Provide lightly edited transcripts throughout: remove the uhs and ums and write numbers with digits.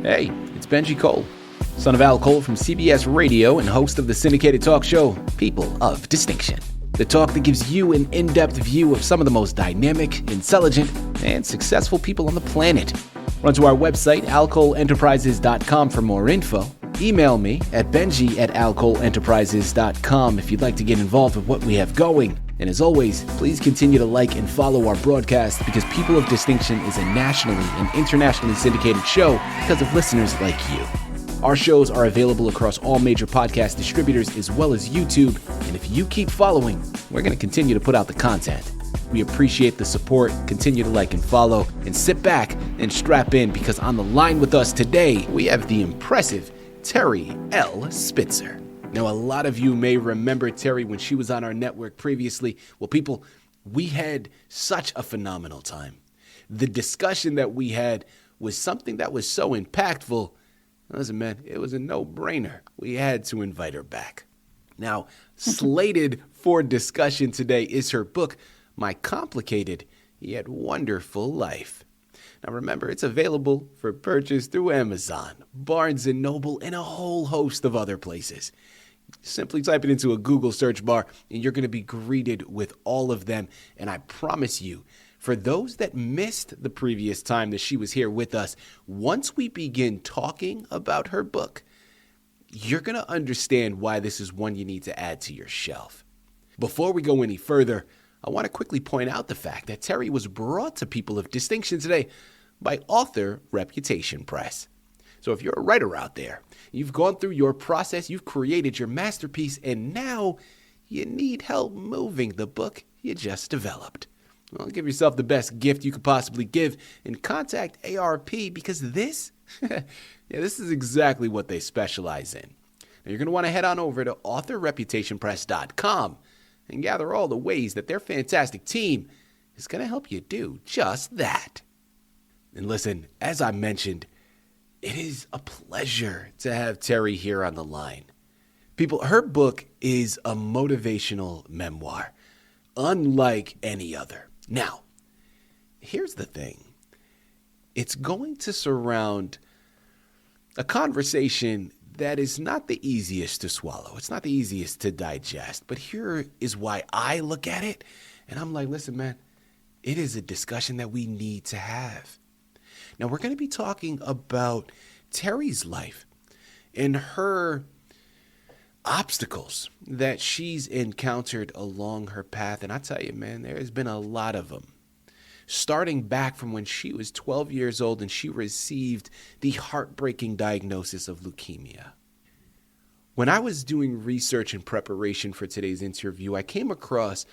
Hey, it's Benji Cole, son of Al Cole from CBS Radio and host of the syndicated talk show, People of Distinction. The talk that gives you an in-depth view of some of the most dynamic, intelligent, and successful people on the planet. Run to our website, alcoleenterprises.com for more info. Email me at benji@alcoleenterprises.com if you'd like to get involved with what we have going. And as always, please continue to like and follow our broadcast because People of Distinction is a nationally and internationally syndicated show because of listeners like you. Our shows are available across all major podcast distributors as well as YouTube. And if you keep following, we're going to continue to put out the content. We appreciate the support. Continue to like and follow and sit back and strap in because on the line with us today, we have the impressive Terri L. Spitzer. Now, a lot of you may remember Terri when she was on our network previously. Well, people, we had such a phenomenal time. The discussion that we had was something that was so impactful. Listen, man, it was a no-brainer. We had to invite her back. Now, slated for discussion today is her book, My Complicated Yet Wonderful Life. Now, remember, it's available for purchase through Amazon, Barnes & Noble, and a whole host of other places. Simply type it into a Google search bar, and you're going to be greeted with all of them. And I promise you, for those that missed the previous time that she was here with us, once we begin talking about her book, you're going to understand why this is one you need to add to your shelf. Before we go any further, I want to quickly point out the fact that Terri was brought to People of Distinction today by Author Reputation Press. So if you're a writer out there, you've gone through your process, you've created your masterpiece, and now you need help moving the book you just developed. Well, give yourself the best gift you could possibly give and contact ARP because this is exactly what they specialize in. Now, you're going to want to head on over to authorreputationpress.com and gather all the ways that their fantastic team is going to help you do just that. And listen, as I mentioned, it is a pleasure to have Terri here on the line. People, her book is a motivational memoir, unlike any other. Now, here's the thing. It's going to surround a conversation that is not the easiest to swallow. It's not the easiest to digest. But here is why I look at it. And I'm like, listen, man, it is a discussion that we need to have. Now, we're going to be talking about Terri's life and her obstacles that she's encountered along her path. And I tell you, man, there has been a lot of them. Starting back from when she was 12 years old and she received the heartbreaking diagnosis of leukemia. When I was doing research and preparation for today's interview, I came across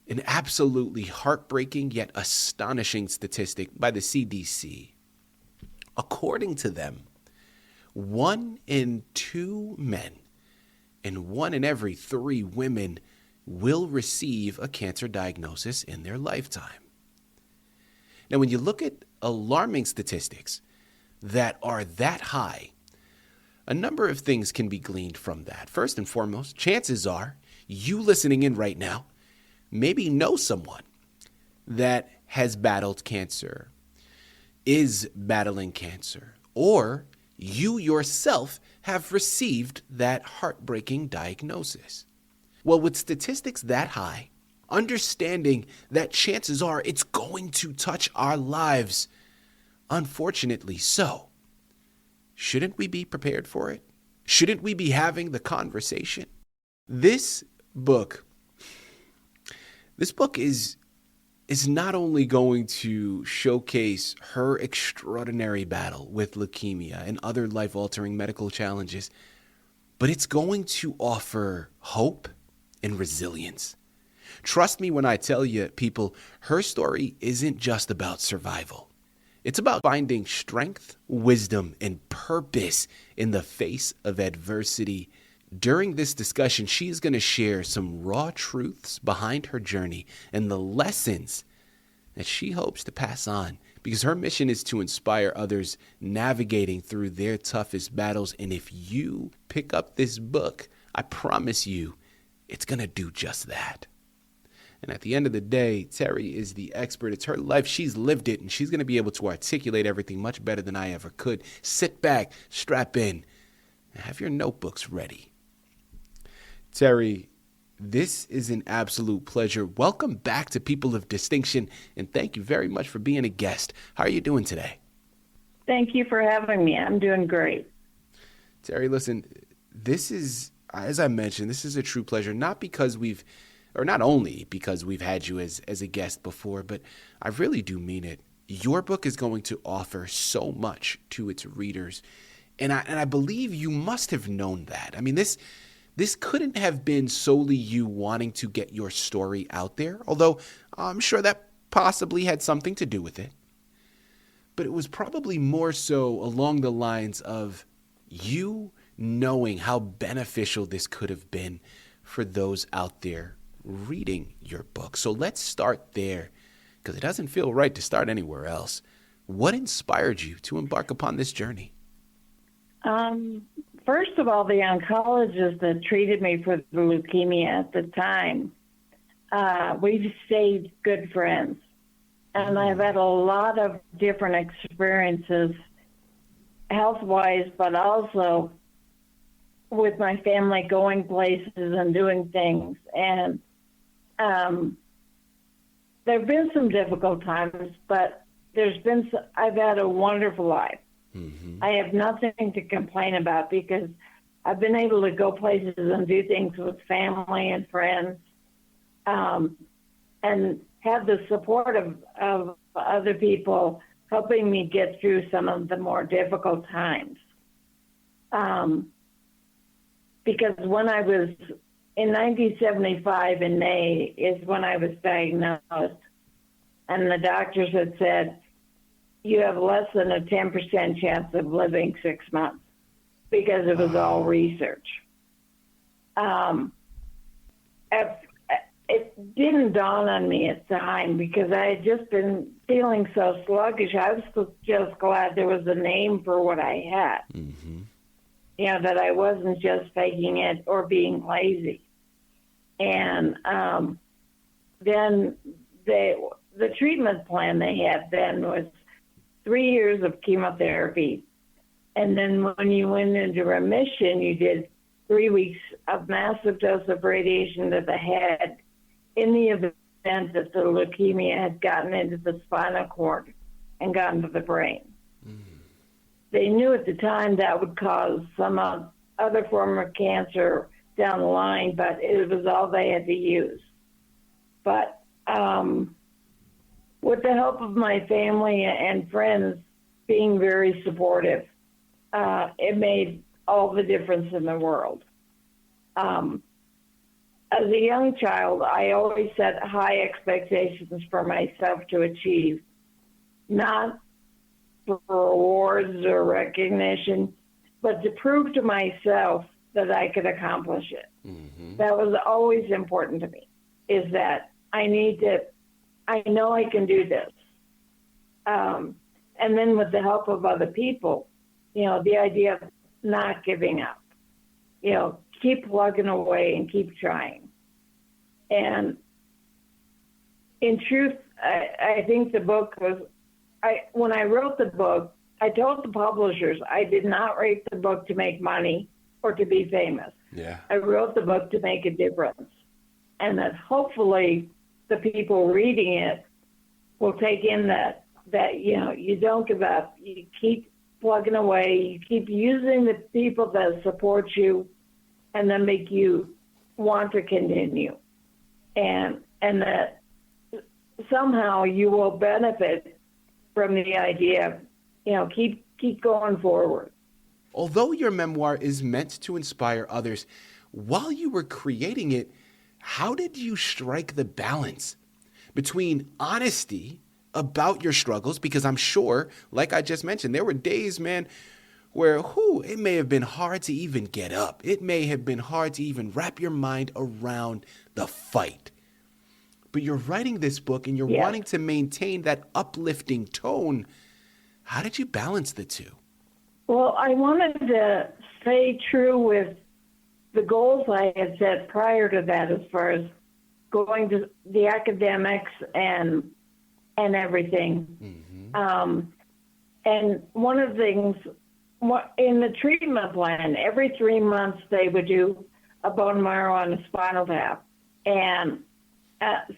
an absolutely heartbreaking yet astonishing statistic by the CDC. According to them, 1 in 2 men and 1 in every 3 women will receive a cancer diagnosis in their lifetime. Now, when you look at alarming statistics that are that high, a number of things can be gleaned from that. First and foremost, chances are you listening in right now maybe know someone that has battled cancer, is battling cancer, or you yourself have received that heartbreaking diagnosis. Well, with statistics that high, understanding that chances are it's going to touch our lives, unfortunately so, shouldn't we be prepared for it? Shouldn't we be having the conversation? This book is not only going to showcase her extraordinary battle with leukemia and other life-altering medical challenges, but it's going to offer hope and resilience. Trust me when I tell you, people, her story isn't just about survival. It's about finding strength, wisdom, and purpose in the face of adversity. During this discussion, she's going to share some raw truths behind her journey and the lessons that she hopes to pass on because her mission is to inspire others navigating through their toughest battles. And if you pick up this book, I promise you, it's going to do just that. And at the end of the day, Terri is the expert. It's her life. She's lived it, and she's going to be able to articulate everything much better than I ever could. Sit back, strap in, and have your notebooks ready. Terri, this is an absolute pleasure. Welcome back to People of Distinction, and thank you very much for being a guest. How are you doing today? Thank you for having me. I'm doing great. Terri, listen, this is, as I mentioned, this is a true pleasure, not only because we've had you as a guest before, but I really do mean it. Your book is going to offer so much to its readers, and I believe you must have known that. I mean, this couldn't have been solely you wanting to get your story out there, although I'm sure that possibly had something to do with it. But it was probably more so along the lines of you knowing how beneficial this could have been for those out there reading your book. So let's start there, because it doesn't feel right to start anywhere else. What inspired you to embark upon this journey? First of all, the oncologist that treated me for the leukemia at the time, we've stayed good friends. And I've had a lot of different experiences health-wise, but also with my family going places and doing things. And there have been some difficult times, but I've had a wonderful life. Mm-hmm. I have nothing to complain about because I've been able to go places and do things with family and friends, and have the support of other people helping me get through some of the more difficult times. Because when I was in 1975 in May is when I was diagnosed, and the doctors had said, you have less than a 10% chance of living 6 months, because it was all research. It didn't dawn on me at the time because I had just been feeling so sluggish. I was just glad there was a name for what I had. Mm-hmm. That I wasn't just faking it or being lazy. And then the treatment plan they had then was 3 years of chemotherapy. And then when you went into remission, you did 3 weeks of massive dose of radiation to the head in the event that the leukemia had gotten into the spinal cord and gotten to the brain. Mm. They knew at the time that would cause some other form of cancer down the line, but it was all they had to use. But with the help of my family and friends being very supportive, it made all the difference in the world. As a young child, I always set high expectations for myself to achieve, not for awards or recognition, but to prove to myself that I could accomplish it. Mm-hmm. That was always important to me, is that I know I can do this. And then with the help of other people, the idea of not giving up, keep plugging away and keep trying. And in truth, I think the book was, when I wrote the book, I told the publishers I did not write the book to make money or to be famous. Yeah. I wrote the book to make a difference. And that hopefully the people reading it will take in that you don't give up. You keep plugging away. You keep using the people that support you and then make you want to continue. And that somehow you will benefit from the idea of, keep going forward. Although your memoir is meant to inspire others, while you were creating it, how did you strike the balance between honesty about your struggles? Because I'm sure, like I just mentioned, there were days, man, where it may have been hard to even get up. It may have been hard to even wrap your mind around the fight. But you're writing this book and you're wanting to maintain that uplifting tone. How did you balance the two? Well, I wanted to stay true with the goals I had set prior to that, as far as going to the academics and everything. And one of the things in the treatment plan, every 3 months they would do a bone marrow on a spinal tap. And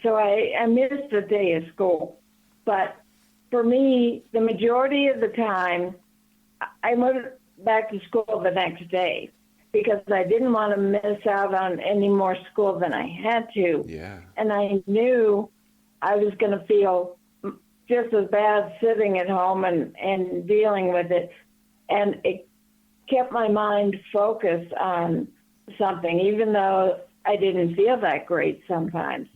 so I missed a day of school. But for me, the majority of the time, I went back to school the next day because I didn't want to miss out on any more school than I had to. Yeah. And I knew I was going to feel just as bad sitting at home and dealing with it. And it kept my mind focused on something, even though I didn't feel that great sometimes.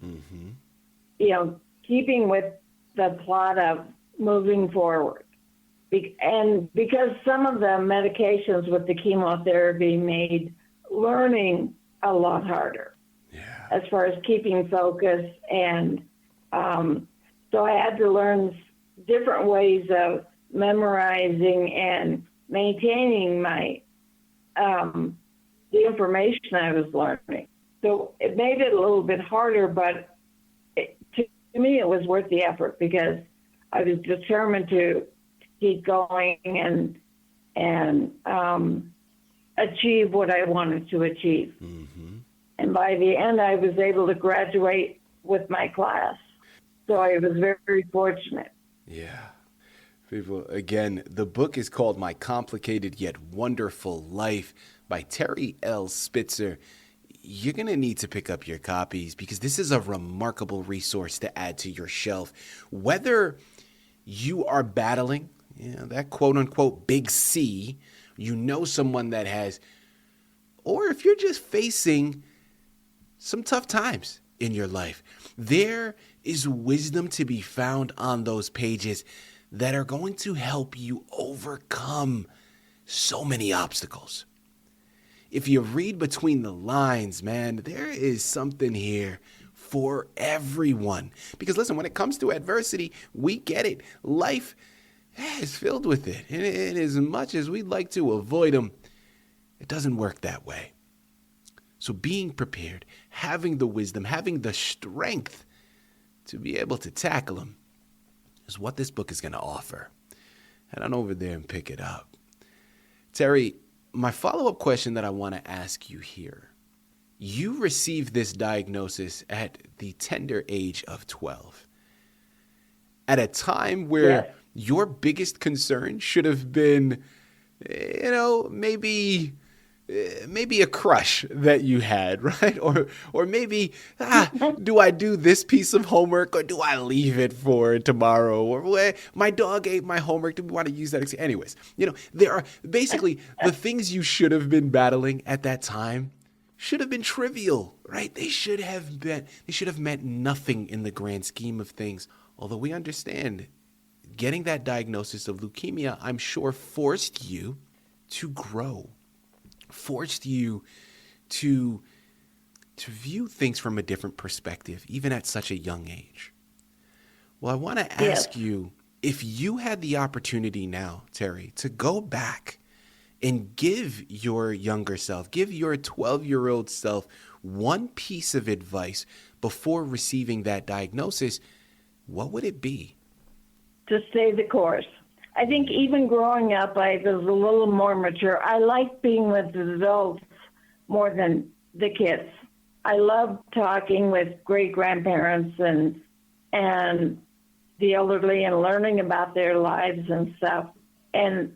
You know, keeping with the plot of moving forward. And because some of the medications with the chemotherapy made learning a lot harder as far as keeping focus. And so I had to learn different ways of memorizing and maintaining my the information I was learning. So it made it a little bit harder, but to me it was worth the effort because I was determined to keep going and achieve what I wanted to achieve. And by the end, I was able to graduate with my class. So I was very, very fortunate. Yeah. People, again, the book is called My Complicated Yet Wonderful Life by Terri L. Spitzer. You're going to need to pick up your copies because this is a remarkable resource to add to your shelf. Whether you are battling, that quote-unquote big C, you know someone that has, or if you're just facing some tough times in your life, there is wisdom to be found on those pages that are going to help you overcome so many obstacles. If you read between the lines, man, there is something here for everyone. Because listen, when it comes to adversity, we get it. Life is filled with it. And as much as we'd like to avoid them, it doesn't work that way. So being prepared, having the wisdom, having the strength to be able to tackle them is what this book is going to offer. Head on over there and pick it up. Terri, my follow-up question that I want to ask you here. You received this diagnosis at the tender age of 12. At a time where your biggest concern should have been, maybe a crush that you had, right? Or maybe, do I do this piece of homework or do I leave it for tomorrow? Or my dog ate my homework. Do we want to use that? Anyways, there are basically the things you should have been battling at that time should have been trivial, right? They should have meant nothing in the grand scheme of things. Although we understand getting that diagnosis of leukemia, I'm sure, forced you to grow. Forced you to view things from a different perspective, even at such a young age. Well, I want to ask you, if you had the opportunity now, Terri, to go back and give your younger self, give your 12-year-old self one piece of advice before receiving that diagnosis, what would it be? To stay the course. I think even growing up, I was a little more mature. I liked being with the adults more than the kids. I loved talking with great-grandparents and the elderly and learning about their lives and stuff. And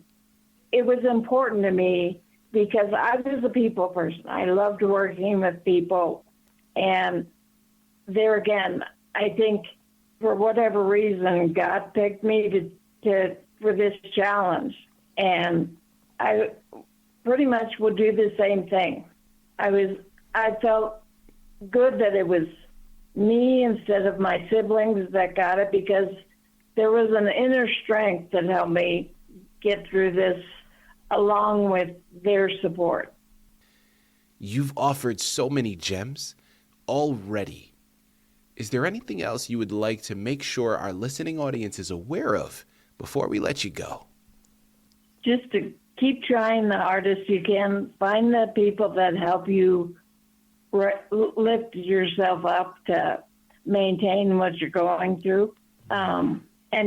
it was important to me because I was a people person. I loved working with people. And there again, I think for whatever reason, God picked me for this challenge. And I pretty much would do the same thing. I felt good that it was me instead of my siblings that got it because there was an inner strength that helped me get through this along with their support. You've offered so many gems already. Is there anything else you would like to make sure our listening audience is aware of before we let you go? Just to keep trying the hardest you can. Find the people that help you lift yourself up to maintain what you're going through, and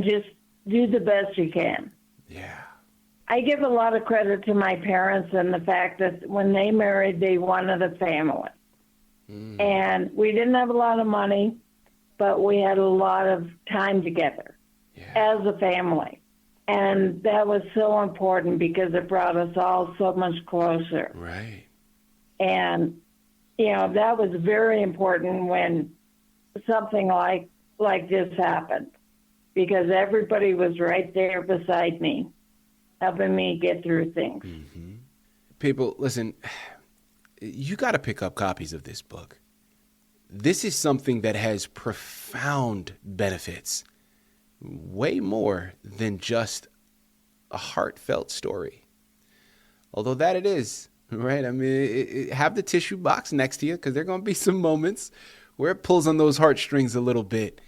just do the best you can. Yeah. I give a lot of credit to my parents and the fact that when they married, they wanted a family. And we didn't have a lot of money, but we had a lot of time together as a family. And that was so important because it brought us all so much closer. Right. And, that was very important when something like this happened, because everybody was right there beside me, helping me get through things. Mm-hmm. People, listen, you got to pick up copies of this book. This is something that has profound benefits, way more than just a heartfelt story. Although that it is, right? I mean, have the tissue box next to you, because there are going to be some moments where it pulls on those heartstrings a little bit.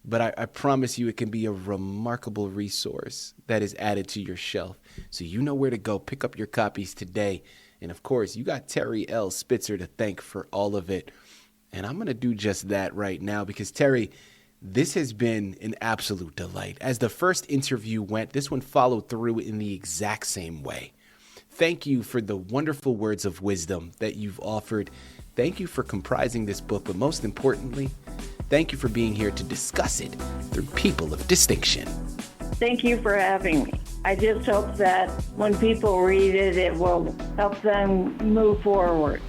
But I promise you it can be a remarkable resource that is added to your shelf. So you know where to go. Pick up your copies today. And of course, you got Terri L. Spitzer to thank for all of it. And I'm going to do just that right now because, Terri, this has been an absolute delight. As the first interview went, this one followed through in the exact same way. Thank you for the wonderful words of wisdom that you've offered. Thank you for comprising this book, but most importantly, thank you for being here to discuss it through people of distinction. Thank you for having me. I just hope that when people read it, it will help them move forward.